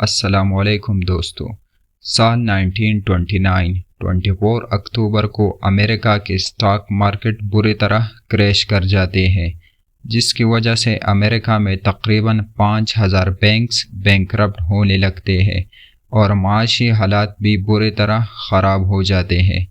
السلام علیکم دوستو۔ سال 1929 24 اکتوبر کو امریکہ کے سٹاک مارکیٹ بری طرح کریش کر جاتے ہیں، جس کی وجہ سے امریکہ میں تقریباً 5000 بینکس بینکرپٹ ہونے لگتے ہیں اور معاشی حالات بھی بری طرح خراب ہو جاتے ہیں۔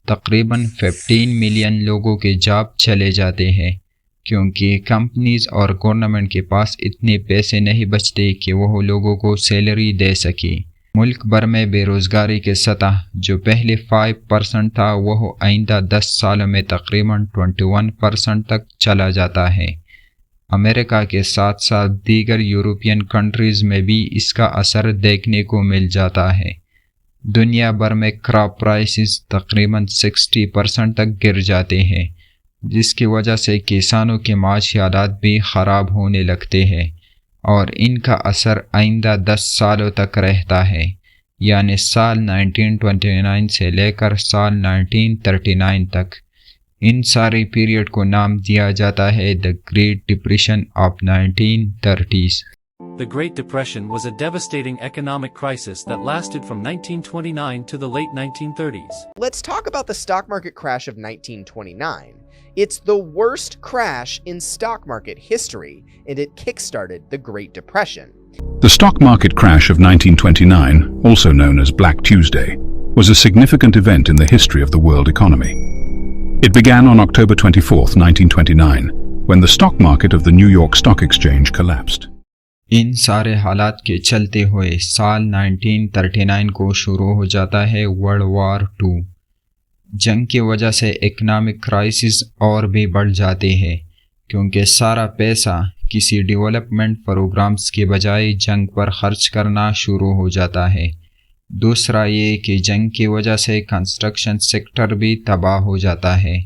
تقریباً 15 ملین لوگوں کے جاب چلے جاتے ہیں، کیونکہ کمپنیز اور گورنمنٹ کے پاس اتنے پیسے نہیں بچتے کہ وہ لوگوں کو سیلری دے سکیں۔ ملک بھر میں بے روزگاری کی سطح جو پہلے 5% تھا وہ آئندہ 10 سالوں میں تقریباً 21% تک چلا جاتا ہے۔ امریکہ کے ساتھ ساتھ دیگر یورپین کنٹریز میں بھی اس کا اثر دیکھنے کو مل جاتا ہے۔ دنیا بھر میں کراپ پرائسز تقریباً 60% تک گر جاتے ہیں، جس کی وجہ سے کسانوں کے معاشی حالات بھی خراب ہونے لگتے ہیں اور ان کا اثر آئندہ 10 سالوں تک رہتا ہے، یعنی سال 1929 سے لے کر سال 1939 تک۔ ان ساری پیریڈ کو نام دیا جاتا ہے The Great Depression of 1930s۔ The Great Depression was a devastating economic crisis that lasted from 1929 to the late 1930s. Let's talk about the stock market crash of 1929. It's the worst crash in stock market history, and it kickstarted the Great Depression. The stock market crash of 1929, also known as Black Tuesday, was a significant event in the history of the world economy. It began on October 24, 1929, when the stock market of the New York Stock Exchange collapsed. ان سارے حالات کے چلتے ہوئے سال 1939 کو شروع ہو جاتا ہے ورلڈ وار 2۔ جنگ کی وجہ سے اکنامک کرائسس اور بھی بڑھ جاتے ہیں، کیونکہ سارا پیسہ کسی ڈیولپمنٹ پروگرامز کے بجائے جنگ پر خرچ کرنا شروع ہو جاتا ہے۔ دوسرا یہ کہ جنگ کی وجہ سے کنسٹرکشن سیکٹر بھی تباہ ہو جاتا ہے۔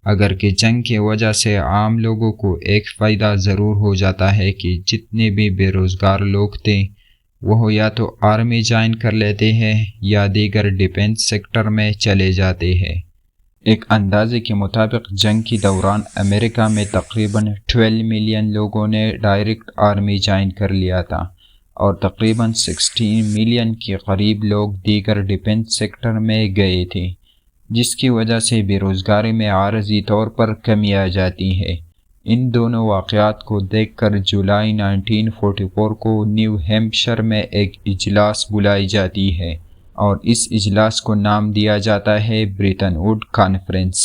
اگر کہ جنگ کی وجہ سے عام لوگوں کو ایک فائدہ ضرور ہو جاتا ہے کہ جتنے بھی بے روزگار لوگ تھے وہ یا تو آرمی جوائن کر لیتے ہیں یا دیگر ڈیفنس سیکٹر میں چلے جاتے ہیں۔ ایک اندازے کے مطابق جنگ کے دوران امریکہ میں تقریباً 12 ملین لوگوں نے ڈائریکٹ آرمی جوائن کر لیا تھا اور تقریباً 16 ملین کے قریب لوگ دیگر ڈیفنس سیکٹر میں گئے تھے، جس کی وجہ سے بے روزگاری میں عارضی طور پر کمی آ جاتی ہے۔ ان دونوں واقعات کو دیکھ کر جولائی 1944 کو نیو ہیمپشائر میں ایک اجلاس بلائی جاتی ہے اور اس اجلاس کو نام دیا جاتا ہے بریٹن ووڈ کانفرنس۔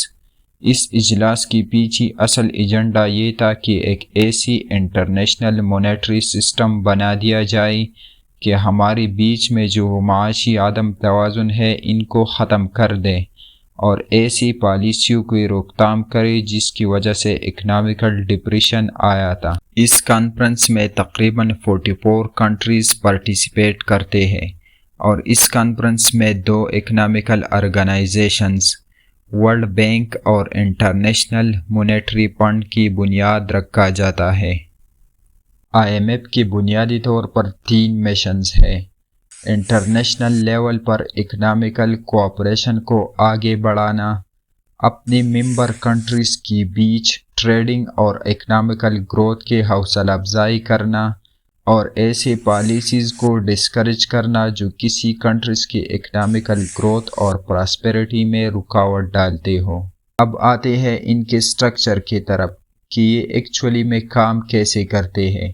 اس اجلاس کی پیچھے اصل ایجنڈا یہ تھا کہ ایک ایسی انٹرنیشنل مونیٹری سسٹم بنا دیا جائے کہ ہمارے بیچ میں جو معاشی عدم توازن ہے ان کو ختم کر دے اور ایسی پالیسیوں کی روک تھام کرے جس کی وجہ سے اکنامکل ڈپریشن آیا تھا۔ اس کانفرنس میں تقریباً 44 کنٹریز پارٹیسپیٹ کرتے ہیں اور اس کانفرنس میں 2 اکنامکل آرگنائزیشنز ورلڈ بینک اور انٹرنیشنل مونیٹری فنڈ کی بنیاد رکھا جاتا ہے۔ IMF کی بنیادی طور پر 3 مشنز ہیں۔ انٹرنیشنل لیول پر اکنامکل کوآپریشن کو آگے بڑھانا، اپنی ممبر کنٹریز کی بیچ ٹریڈنگ اور اکنامکل گروتھ کی حوصلہ افزائی کرنا، اور ایسی پالیسیز کو ڈسکریج کرنا جو کسی کنٹریز کی اکنامکل گروتھ اور پراسپیرٹی میں رکاوٹ ڈالتے ہو۔ اب آتے ہیں ان کے سٹرکچر کی طرف کہ یہ ایکچولی میں کام کیسے کرتے ہیں۔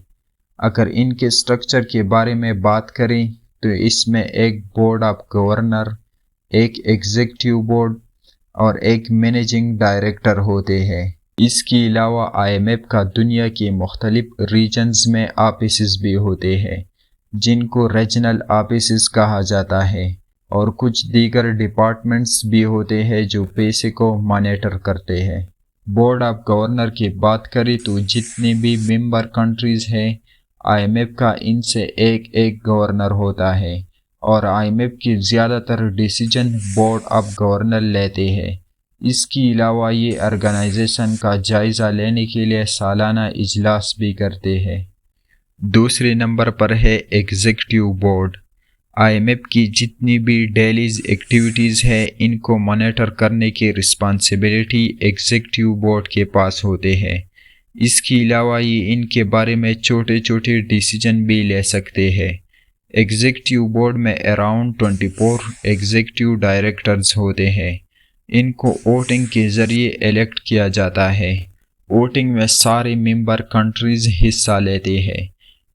اگر ان کے سٹرکچر کے بارے میں بات کریں تو اس میں ایک بورڈ آف گورنر، ایک ایگزیکٹو بورڈ اور ایک مینیجنگ ڈائریکٹر ہوتے ہیں۔ اس کے علاوہ IMF کا دنیا کے مختلف ریجنز میں آفیسز بھی ہوتے ہیں جن کو ریجنل آفیسز کہا جاتا ہے، اور کچھ دیگر ڈپارٹمنٹس بھی ہوتے ہیں جو پیسے کو مانیٹر کرتے ہیں۔ بورڈ آف گورنر کی بات کریں تو جتنے بھی ممبر کنٹریز ہیں IMF کا ان سے ایک گورنر ہوتا ہے اور IMF کی زیادہ تر ڈیسیجن بورڈ آف گورنر لیتے ہیں۔ اس کے علاوہ یہ آرگنائزیشن کا جائزہ لینے کے لیے سالانہ اجلاس بھی کرتے ہیں۔ دوسرے نمبر پر ہے ایگزیکٹو بورڈ۔ IMF کی جتنی بھی ڈیلیز ایکٹیویٹیز ہیں ان کو مانیٹر کرنے کی رسپانسبلٹی ایگزیکٹو بورڈ کے پاس ہوتے ہیں۔ اس کے علاوہ یہ ان کے بارے میں چھوٹے چھوٹے ڈیسیجن بھی لے سکتے ہیں۔ ایگزیکٹو بورڈ میں اراؤنڈ 24 ایگزیکٹو ڈائریکٹرز ہوتے ہیں۔ ان کو ووٹنگ کے ذریعے الیکٹ کیا جاتا ہے۔ ووٹنگ میں سارے ممبر کنٹریز حصہ لیتے ہیں،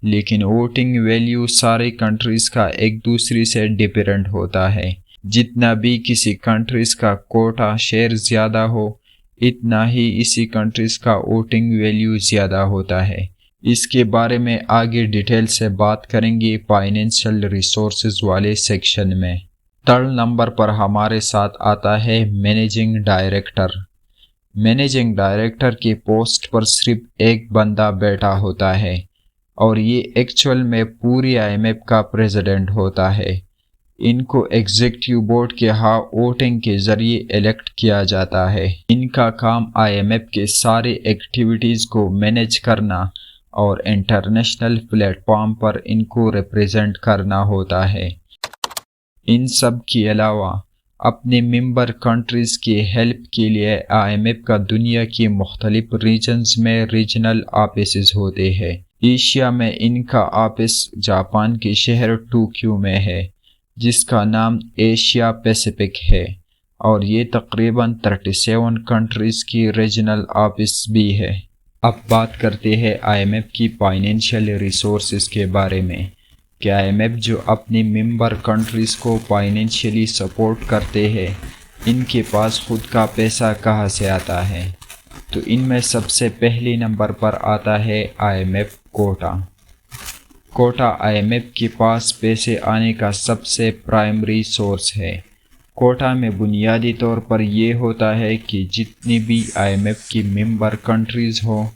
لیکن ووٹنگ ویلیو سارے کنٹریز کا ایک دوسرے سے ڈیفرنٹ ہوتا ہے۔ جتنا بھی کسی کنٹریز کا کوٹا شیئر زیادہ ہو، اتنا ہی اسی کنٹریز کا ووٹنگ ویلیو زیادہ ہوتا ہے۔ اس کے بارے میں آگے ڈیٹیل سے بات کریں گے فائنینشیل ریسورسز والے سیکشن میں۔ 3rd نمبر پر ہمارے ساتھ آتا ہے مینیجنگ ڈائریکٹر۔ مینیجنگ ڈائریکٹر کے پوسٹ پر صرف ایک بندہ بیٹھا ہوتا ہے، اور یہ ایکچول میں پوری IMF کا پریزیڈنٹ ہوتا ہے۔ ان کو ایگزیکٹو بورڈ کے ووٹنگ کے ذریعے الیکٹ کیا جاتا ہے۔ ان کا کام IMF کے سارے ایکٹیویٹیز کو مینیج کرنا اور انٹرنیشنل پلیٹ فارم پر ان کو ریپریزنٹ کرنا ہوتا ہے۔ ان سب کے علاوہ اپنے ممبر کنٹریز کی ہیلپ کے لیے IMF کا دنیا کی مختلف ریجنز میں ریجنل آفیسز ہوتے ہیں۔ ایشیا میں ان کا آفس جاپان کے شہر ٹوکیو میں ہے، جس کا نام ایشیا پیسیفک ہے، اور یہ تقریباً 37 کنٹریز کی ریجنل آفس بھی ہے۔ اب بات کرتے ہیں IMF کی فائنینشیل ریسورسز کے بارے میں کہ IMF جو اپنی ممبر کنٹریز کو فائنینشیلی سپورٹ کرتے ہیں، ان کے پاس خود کا پیسہ کہاں سے آتا ہے؟ تو ان میں سب سے پہلے نمبر پر آتا ہے IMF کوٹا۔ کوٹا IMF کے پاس پیسے آنے کا سب سے پرائمری سورس ہے۔ کوٹا میں بنیادی طور پر یہ ہوتا ہے کہ جتنی بھی IMF کی ممبر کنٹریز ہوں،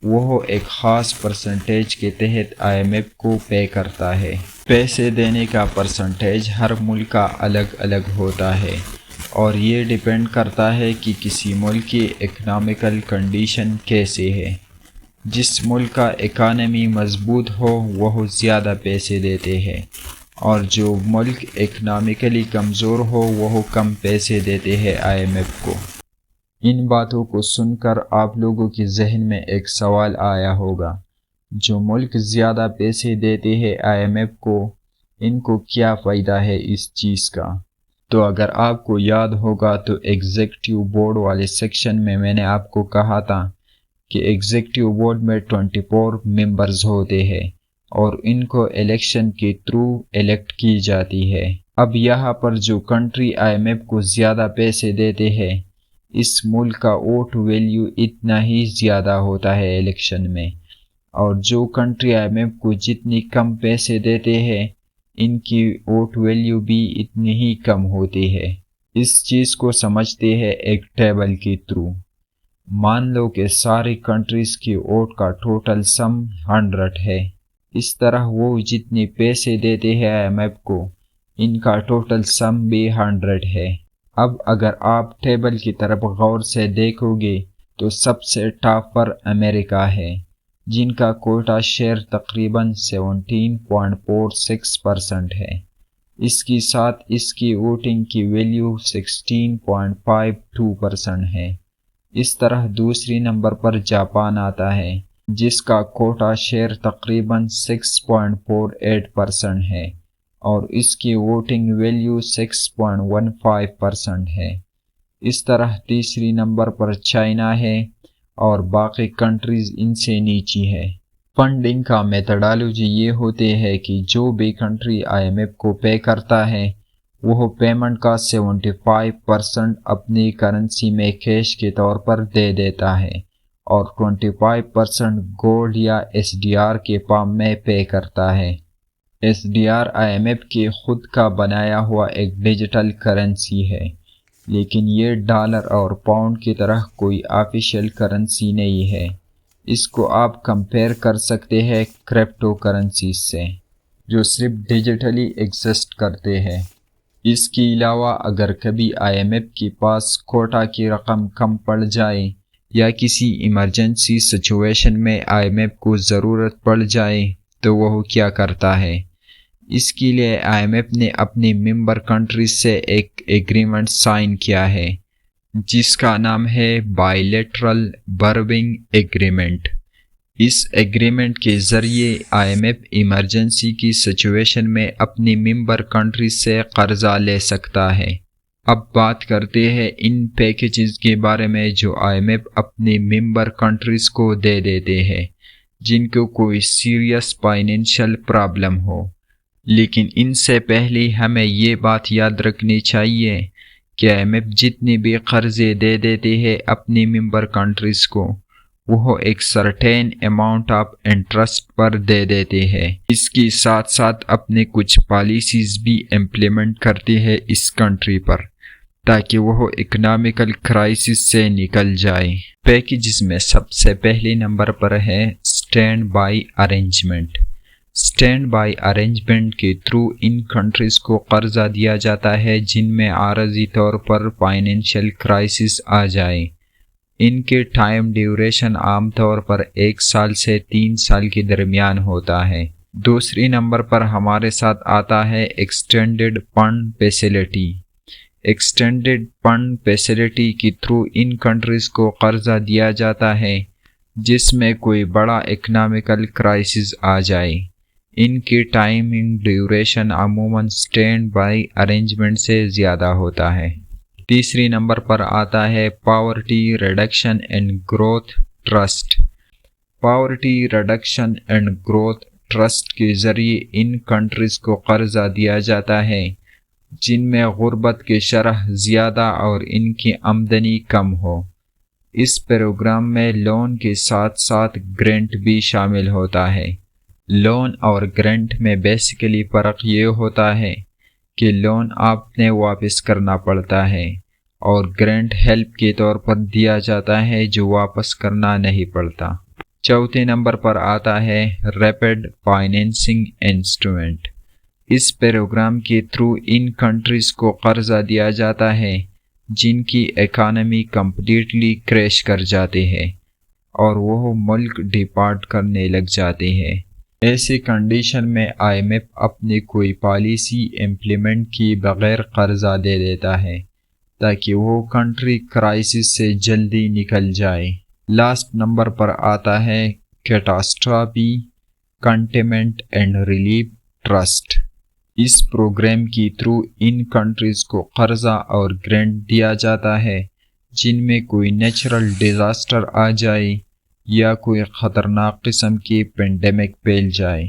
وہ ایک خاص پرسنٹیج کے تحت IMF کو پے کرتا ہے۔ پیسے دینے کا پرسنٹیج ہر ملک کا الگ الگ ہوتا ہے، اور یہ ڈیپینڈ کرتا ہے کہ کسی ملک کی اکنامیکل کنڈیشن کیسے ہے۔ جس ملک کا اکانومی مضبوط ہو وہ زیادہ پیسے دیتے ہیں، اور جو ملک اکنامیکلی کمزور ہو وہ کم پیسے دیتے ہیں IMF کو۔ ان باتوں کو سن کر آپ لوگوں کے ذہن میں ایک سوال آیا ہوگا، جو ملک زیادہ پیسے دیتے ہیں IMF کو، ان کو کیا فائدہ ہے اس چیز کا؟ تو اگر آپ کو یاد ہوگا تو ایگزیکٹو بورڈ والے سیکشن میں نے آپ کو کہا تھا کہ ایگزیکٹو بورڈ میں 24 ممبرز ہوتے ہیں، اور ان کو الیکشن کے تھرو الیکٹ کی جاتی ہے۔ اب یہاں پر جو کنٹری IMF کو زیادہ پیسے دیتے ہیں، اس ملک کا ووٹ ویلیو اتنا ہی زیادہ ہوتا ہے الیکشن میں، اور جو کنٹری IMF کو جتنی کم پیسے دیتے ہیں، ان کی ووٹ ویلیو بھی اتنی ہی کم ہوتی ہے۔ اس چیز کو سمجھتے ہیں ایک ٹیبل کے تھرو۔ مان لو کہ ساری کنٹریز کی ووٹ کا ٹوٹل سم 100 ہے۔ اس طرح وہ جتنے پیسے دیتے ہیں IMF کو، ان کا ٹوٹل سم بھی 100 ہے۔ اب اگر آپ ٹیبل کی طرف غور سے دیکھو گے تو سب سے ٹاپ پر امریکہ ہے، جن کا کوٹا شیئر تقریباً 17.46% ہے۔ اس کے ساتھ اس کی ووٹنگ کی ویلیو 16.52% ہے۔ اس طرح دوسری نمبر پر جاپان آتا ہے، جس کا کوٹا شیئر تقریباً 6.48% ہے، اور اس کی ووٹنگ ویلیو 6.15% ہے۔ اس طرح تیسری نمبر پر چائنا ہے، اور باقی کنٹریز ان سے نیچی ہے۔ فنڈنگ کا میتھڈالوجی یہ ہوتے ہے کہ جو بھی کنٹری IMF کو پے کرتا ہے، وہ پیمنٹ کا 75% اپنی کرنسی میں کیش کے طور پر دے دیتا ہے، اور 25% گولڈ یا SDR کے فارم میں پے کرتا ہے۔ SDR IMF کے خود کا بنایا ہوا ایک ڈیجیٹل کرنسی ہے، لیکن یہ ڈالر اور پاؤنڈ کی طرح کوئی آفیشیل کرنسی نہیں ہے۔ اس کو آپ کمپیئر کر سکتے ہیں کرپٹو کرنسیز سے، جو صرف ڈیجیٹلی ایگزسٹ کرتے ہیں۔ اس کے علاوہ اگر کبھی IMF کے پاس کوٹا کی رقم کم پڑ جائے، یا کسی ایمرجنسی سچویشن میں IMF کو ضرورت پڑ جائے، تو وہ کیا کرتا ہے؟ اس کے لیے IMF نے اپنی ممبر کنٹریز سے ایک ایگریمنٹ سائن کیا ہے، جس کا نام ہے بائی لیٹرل بورونگ ایگریمنٹ۔ اس ایگریمنٹ کے ذریعے IMF ایمرجنسی کی سچویشن میں اپنی ممبر کنٹریز سے قرضہ لے سکتا ہے۔ اب بات کرتے ہیں ان پیکیجز کے بارے میں جو IMF اپنی ممبر کنٹریز کو دے دیتے ہیں جن کو کوئی سیریس فائنینشیل پرابلم ہو۔ لیکن ان سے پہلے ہمیں یہ بات یاد رکھنی چاہیے کہ IMF جتنی بھی قرضے دے دیتے ہیں اپنی ممبر کنٹریز کو وہ ایک سرٹین اماؤنٹ آف انٹرسٹ پر دے دیتے ہیں۔ اس کے ساتھ ساتھ اپنے کچھ پالیسیز بھی امپلیمنٹ کرتے ہیں اس کنٹری پر تاکہ وہ اکنامیکل کرائسس سے نکل جائے۔ پیکیجز میں سب سے پہلے نمبر پر ہے stand by arrangement. Stand by arrangement کے تھرو ان کنٹریز کو قرضہ دیا جاتا ہے جن میں عارضی طور پر فائنینشیل کرائسس آ جائے۔ ان کے ٹائم ڈیوریشن عام طور پر 1 سال سے 3 سال کے درمیان ہوتا ہے۔ دوسری نمبر پر ہمارے ساتھ آتا ہے extended fund facility. Extended fund facility کے تھرو ان کنٹریز کو قرضہ دیا جاتا ہے جس میں کوئی بڑا اکنامیکل کرائسس آ جائے۔ ان کی ٹائمنگ ڈیوریشن عموماً اسٹینڈ بائی ارینجمنٹ سے زیادہ ہوتا ہے۔ تیسری نمبر پر آتا ہے poverty reduction and growth trust. Poverty reduction and growth trust کے ذریعے ان کنٹریز کو قرضہ دیا جاتا ہے جن میں غربت کی شرح زیادہ اور ان کی آمدنی کم ہو۔ اس پروگرام میں لون کے ساتھ ساتھ گرانٹ بھی شامل ہوتا ہے۔ لون اور گرانٹ میں بیسیکلی فرق یہ ہوتا ہے کہ لون آپ نے واپس کرنا پڑتا ہے اور گرانٹ ہیلپ کے طور پر دیا جاتا ہے جو واپس کرنا نہیں پڑتا۔ چوتھے نمبر پر آتا ہے ریپڈ فائنینسنگ انسٹرومنٹ۔ اس پروگرام کے تھرو ان کنٹریز کو قرضہ دیا جاتا ہے جن کی اکانومی کمپلیٹلی کریش کر جاتے ہیں اور وہ ملک ڈیفالٹ کرنے لگ جاتے ہیں۔ ایسی کنڈیشن میں IMF اپنی کوئی پالیسی امپلیمنٹ کی بغیر قرضہ دے دیتا ہے تاکہ وہ کنٹری کرائسس سے جلدی نکل جائے۔ لاسٹ نمبر پر آتا ہے catastrophe containment and relief trust. اس پروگرام کے تھرو ان کنٹریز کو قرضہ اور گرانٹ دیا جاتا ہے جن میں کوئی نیچرل ڈیزاسٹر آ جائے یا کوئی خطرناک قسم کی پینڈیمک پھیل جائے۔